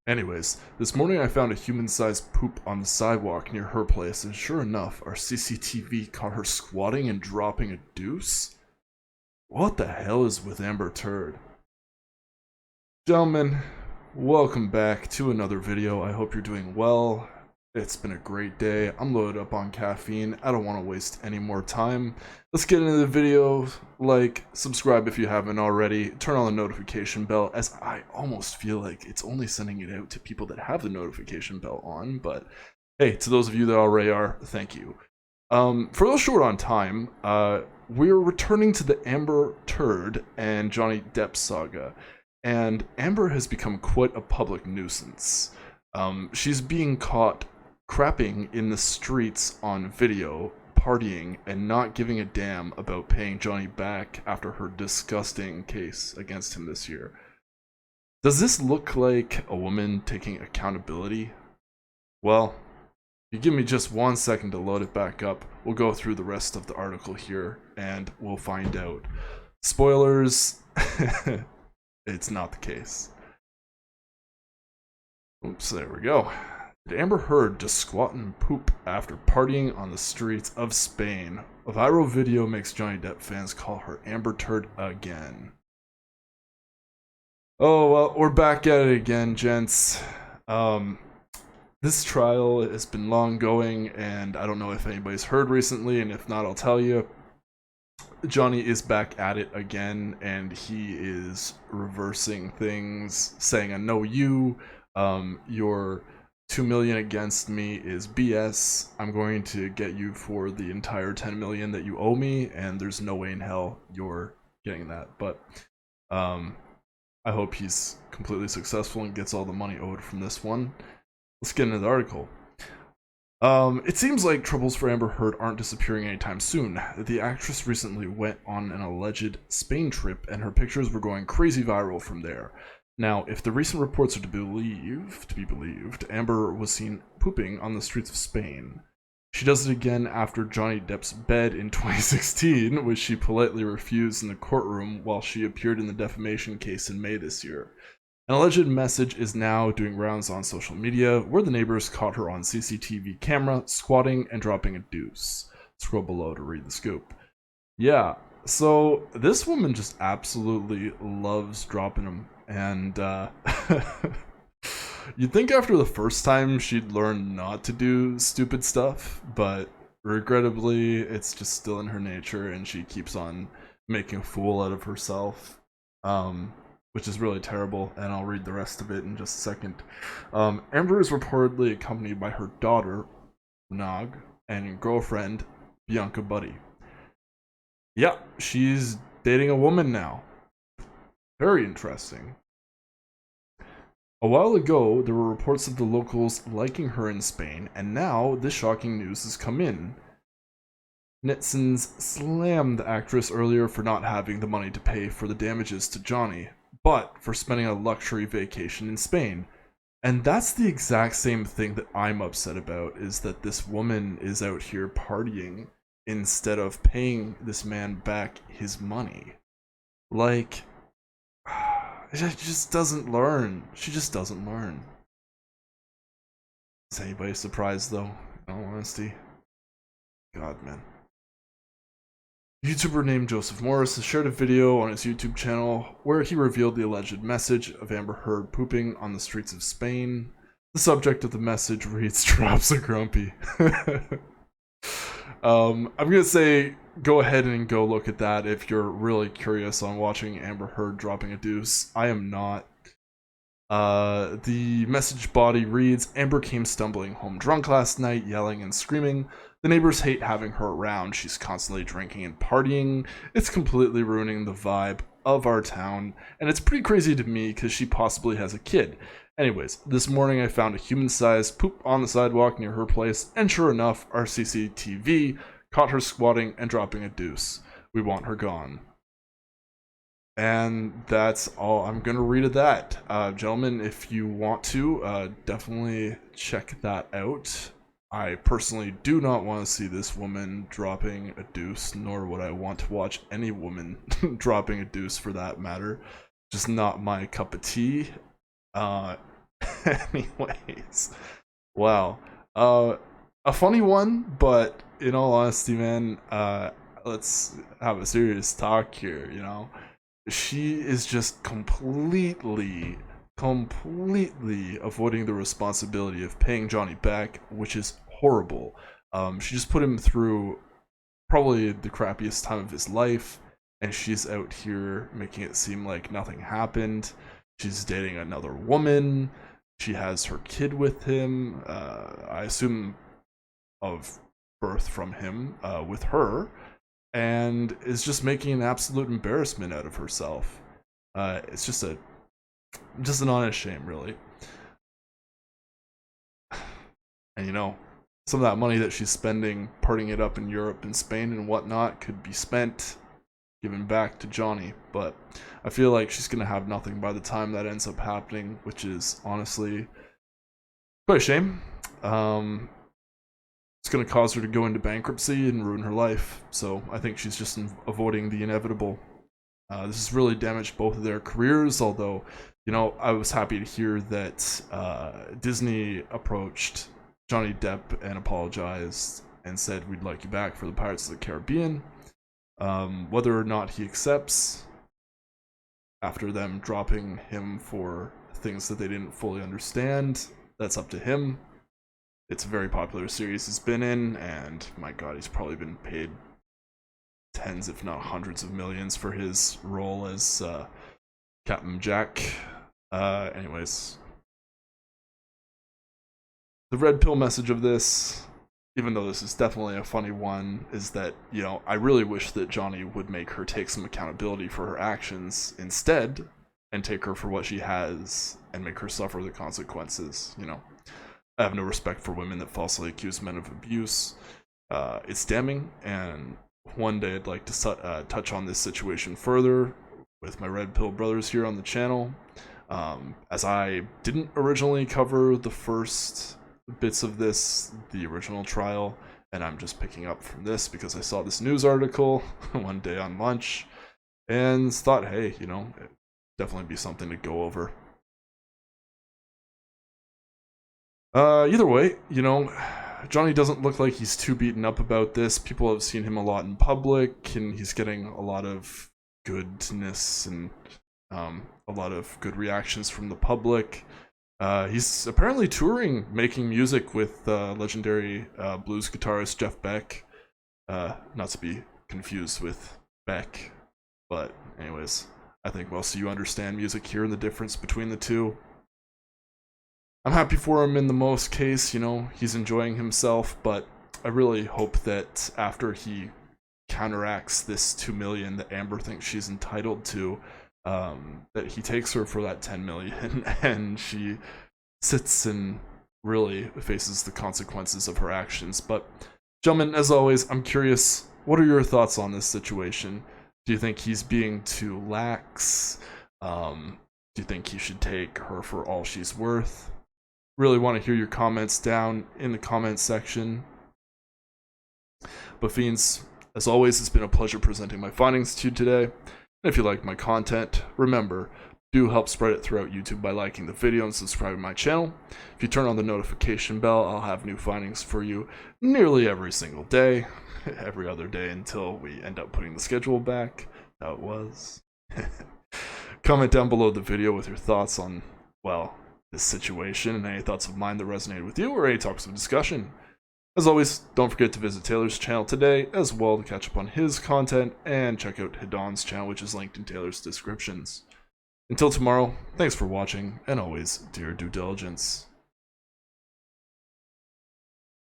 Anyways, this morning I found a human-sized poop on the sidewalk near her place, and sure enough, our CCTV caught her squatting and dropping a deuce. What the hell is with Amber Turd? Gentlemen, welcome back to another video. I hope you're doing well. It's been a great day. I'm loaded up on caffeine. I don't want to waste any more time. Let's get into the video. Like, subscribe if you haven't already. Turn on the notification bell, as I almost feel like it's only sending it out to people that have the notification bell on. But hey, to those of you that already are, thank you. For those short on time, we're returning to the Amber Turd and Johnny Depp saga. And Amber has become quite a public nuisance. She's being caught crapping in the streets on video, partying, and not giving a damn about paying Johnny back after her disgusting case against him this year. Does this look like a woman taking accountability? Well, if you give me just 1 second to load it back up, we'll go through the rest of the article here, and we'll find out. Spoilers, it's not the case. Oops, there we go. Did Amber Heard just squat and poop after partying on the streets of Spain? A viral video makes Johnny Depp fans call her Amber Turd again. Oh, well, we're back at it again, gents. This trial has been long going, and I don't know if anybody's heard recently, and if not, I'll tell you. Johnny is back at it again, and he is reversing things, saying, I know you, your 2 million against me is BS. I'm going to get you for the entire 10 million that you owe me, and there's no way in hell you're getting that. But I hope he's completely successful and gets all the money owed from this one. Let's get into the article. It seems like troubles for Amber Heard aren't disappearing anytime soon. The actress recently went on an alleged Spain trip, and her pictures were going crazy viral from there. Now, if the recent reports are to be believed, Amber was seen pooping on the streets of Spain. She does it again after Johnny Depp's bed in 2016, which she politely refused in the courtroom while she appeared in the defamation case in May this year. An alleged message is now doing rounds on social media, where the neighbors caught her on CCTV camera squatting and dropping a deuce. Scroll below to read the scoop. Yeah, so this woman just absolutely loves dropping them. And you'd think after the first time she'd learn not to do stupid stuff, but regrettably it's just still in her nature, and she keeps on making a fool out of herself, which is really terrible, and I'll read the rest of it in just a second. Amber is reportedly accompanied by her daughter, Nog, and girlfriend, Bianca Buddy. Yeah, she's dating a woman now. Very interesting. A while ago, there were reports of the locals liking her in Spain, and now this shocking news has come in. Netizens slammed the actress earlier for not having the money to pay for the damages to Johnny, but for spending a luxury vacation in Spain. And that's the exact same thing that I'm upset about, is that this woman is out here partying instead of paying this man back his money. Like, she just doesn't learn. She just doesn't learn. Is anybody surprised, though? In all honesty. God, man. A YouTuber named Joseph Morris has shared a video on his YouTube channel where he revealed the alleged message of Amber Heard pooping on the streets of Spain. The subject of the message reads, "Drops are grumpy." I'm gonna say go ahead and go look at that if you're really curious on watching Amber Heard dropping a deuce. I am not. The message body reads, Amber came stumbling home drunk last night, yelling and screaming. The neighbors hate having her around. She's constantly drinking and partying. It's completely ruining the vibe of our town, and it's pretty crazy to me because she possibly has a kid. Anyways, this morning I found a human-sized poop on the sidewalk near her place, and sure enough, our CCTV caught her squatting and dropping a deuce. We want her gone. And that's all I'm gonna read of that. Gentlemen, if you want to, definitely check that out. I personally do not want to see this woman dropping a deuce, nor would I want to watch any woman dropping a deuce for that matter. Just not my cup of tea. Anyways, wow. A funny one, but in all honesty, man, let's have a serious talk here, you know? She is just completely avoiding the responsibility of paying Johnny back, which is horrible. She just put him through probably the crappiest time of his life, and she's out here making it seem like nothing happened. She's dating another woman. She has her kid with him. I assume of birth from him with her, and is just making an absolute embarrassment out of herself. It's just an honest shame, really. And you know, some of that money that she's spending partying it up in Europe and Spain and whatnot could be spent giving back to Johnny, but I feel like she's gonna have nothing by the time that ends up happening, which is honestly quite a shame. It's gonna cause her to go into bankruptcy and ruin her life, so I think she's just avoiding the inevitable. This has really damaged both of their careers, although, you know, I was happy to hear that Disney approached Johnny Depp and apologized and said, we'd like you back for the Pirates of the Caribbean. Whether or not he accepts after them dropping him for things that they didn't fully understand, that's up to him. It's a very popular series he's been in, and my god, he's probably been paid tens if not hundreds of millions for his role as Captain Jack. Anyways, the red pill message of this, even though this is definitely a funny one, is that, you know, I really wish that Johnny would make her take some accountability for her actions instead, and take her for what she has and make her suffer the consequences. You know, I have no respect for women that falsely accuse men of abuse. It's damning, and one day I'd like to touch on this situation further with my red pill brothers here on the channel, as I didn't originally cover the first bits of this, the original trial, and I'm just picking up from this because I saw this news article one day on lunch and thought, hey, you know, it'd definitely be something to go over. Either way, you know, Johnny doesn't look like he's too beaten up about this. People have seen him a lot in public, and he's getting a lot of goodness and a lot of good reactions from the public. He's apparently touring, making music with legendary blues guitarist Jeff Beck. Not to be confused with Beck, but anyways, I think most of you understand music here and the difference between the two. I'm happy for him in the most case, you know, he's enjoying himself, but I really hope that after he counteracts this 2 million that Amber thinks she's entitled to, that he takes her for that 10 million and she sits and really faces the consequences of her actions. But gentlemen, as always, I'm curious, what are your thoughts on this situation? Do you think he's being too lax? Do you think he should take her for all she's worth? Really want to hear your comments down in the comments section. But fiends, as always, it's been a pleasure presenting my findings to you today. And if you like my content, remember, do help spread it throughout YouTube by liking the video and subscribing to my channel. If you turn on the notification bell, I'll have new findings for you nearly every single day, every other day until we end up putting the schedule back. How it was. Comment down below the video with your thoughts on, well, this situation and any thoughts of mine that resonated with you or any topics of discussion. As always, don't forget to visit Taylor's channel today as well to catch up on his content, and check out Hidon's channel, which is linked in Taylor's descriptions. Until tomorrow, thanks for watching, and always do your due diligence.